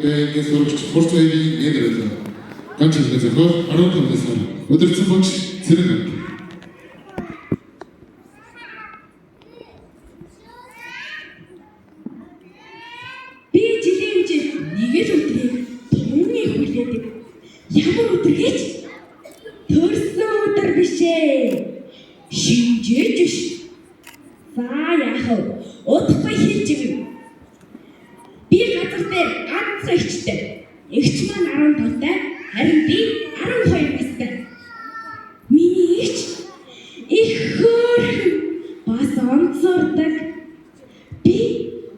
Kes olukord sportlaidi edeleda. Kantselikas ja arutamisel võtavad paks sellega. Ямар өдөр гэж төрсөн өдөр бишээ. Шинжээж биш. За яах вэ? Удахгүй хийж ив. Би газар дээр ганц ичтэй. Эгч маань 15-тай, харин би 12 настай. Миний эгч их хөөрхөн бас онцордог. Би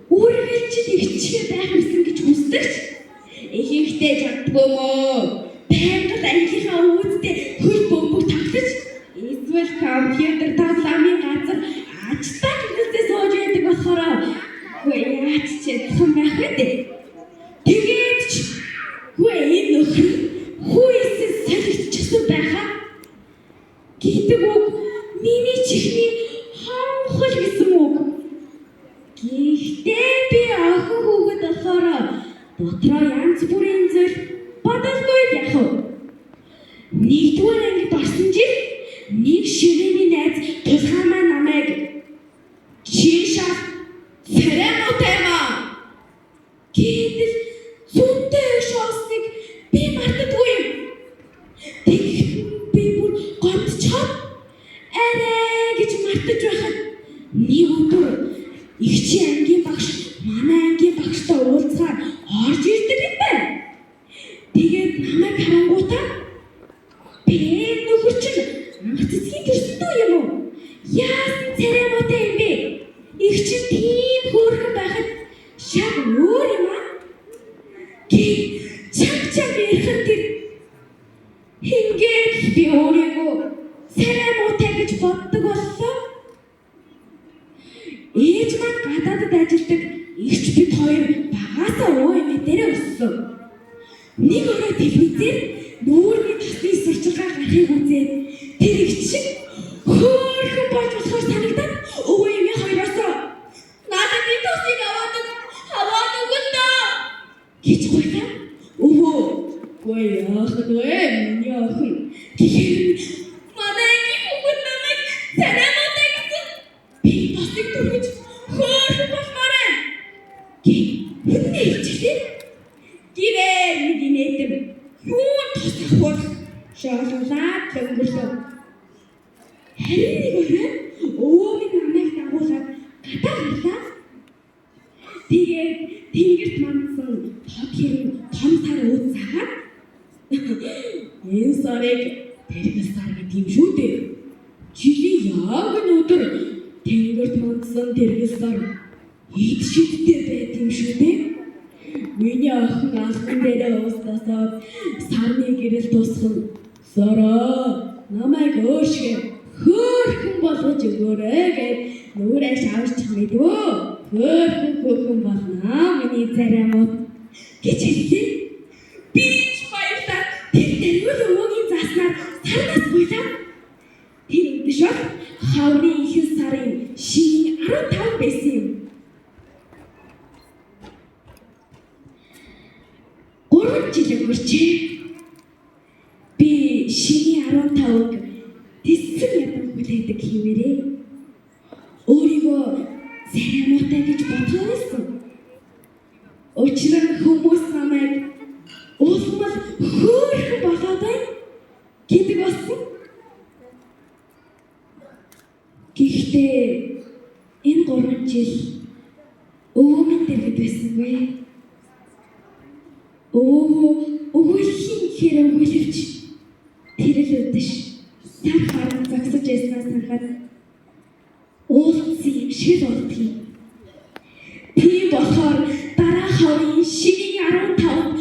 үргэлжид эгчгээ байх юмсан гэж хүсдэгч. Ихэнхдээ чаддгүй мөө. Тэнгэр ангийнхаа үүдтэй хөл бөмбөг тавтаж эсвэл компьютер тоглоомын газар ажлаа хийхдээ сууж байдаг болохоор яач ч чадсан байх үү? Тэгээд ч энэ нөхөр хүүээсээ солигдчихсан байхаа гэдэг үг миний чихний хавхал гэсэн үг. Гэхдээ би охин хүүхэд болохоор дотроо янз бүрийн зүйл бодолгүй яах вэ? Нэгдүгээр ангид орсон жил нэг ширээний найз тусгай маань намайг чишаа церемонтой гэдэг зүйтэй шоосныг би мартдаггүй юм. Тэгэхэд би бүр годчоод арай гэж мартаж байхад нэг өдөр ихчийн ангийн багш манай ангийн багштай уулзахаар орж ирдэг юм байна. Тэгээд намайг харангуутаа би нөхөр чинь амцгийн төрсөн юм уу? Яасан церемонтой юм бэ? Их чинь тийм хөөрхөн байхад шаг өөр юм аа. Чаг ярихад тэр хингээд би өөрийгөө церемонтой гэж боддог боллоо. Ээж маань гадаадд ажилладаг ихч бид хоёр багаасаа өө дээр өссөн. Нэг өрөө телевизээр нүүрний тасны сурчилгаа гарахыг үзээд тэр ихч шиг хөөрхөн болж болохоор санагдаад өвөө эмээ хоёроосоо надад би тасыг аваад өгөх даа гэж гуйсан. Өвөө гүй яах вэ миний охин тэгэхээр манай хүүхэд намайг церемонтой гэсэн би тасыг түргэж хөөрхөн болмоор үнэ хэлчихлээ. Гэрээ нэг инээдэм юу тасах бол шаалуулаад өнгөрлөө. Харин нэг өрөө өвөө минь намайг дагуулаад гадаа гарлаа. Тэгээд тэнгэрт мандсан тод хэрэг том сар ууцаагаад энэ сарыг тэрэг сар гэдэг юм шүү дээ. Жилийн яг өнөөдөр тэнгэрт мандсан тэрэг сар ид шидтэй байт юм шүү дээ. Миний охин алхан дээрээ уустасаад сарны гэрэл тусгал сороо намайг өөршгөө хөөрхөн болгож өгөөрэй гэж нүрээ шаварчих мэдвөө. Хөөрхөн болноо миний церемонт гэж хэлсэн. Би ч баярлаа. Тэр дэргүүл өвөгийн заснаар сарнаас гуйлаа. Тэр өдөш бол хаврын ихэнх сарын шинийн 15 байсан юм. 3 жил өнгөрчээ. Би шинийн 15-г тэссэн ядан хүлээдэг хэмээрээ өөрийгөө церемонтой гэж бодгоолсон. Учир нь хүмүүс намайг улмал хөөрхөн болоод байна гэдэг болсон. Гэхдээ энэ 3 жил өвөө минь дэргэд байсангүй. Өвөхийн хэрэг үлвч тэрэл өдөш сар харан загсаж яснаас санахад уулцсан юм шиг болдгийг. Тийм болохоор дараа хаврын шинийн 15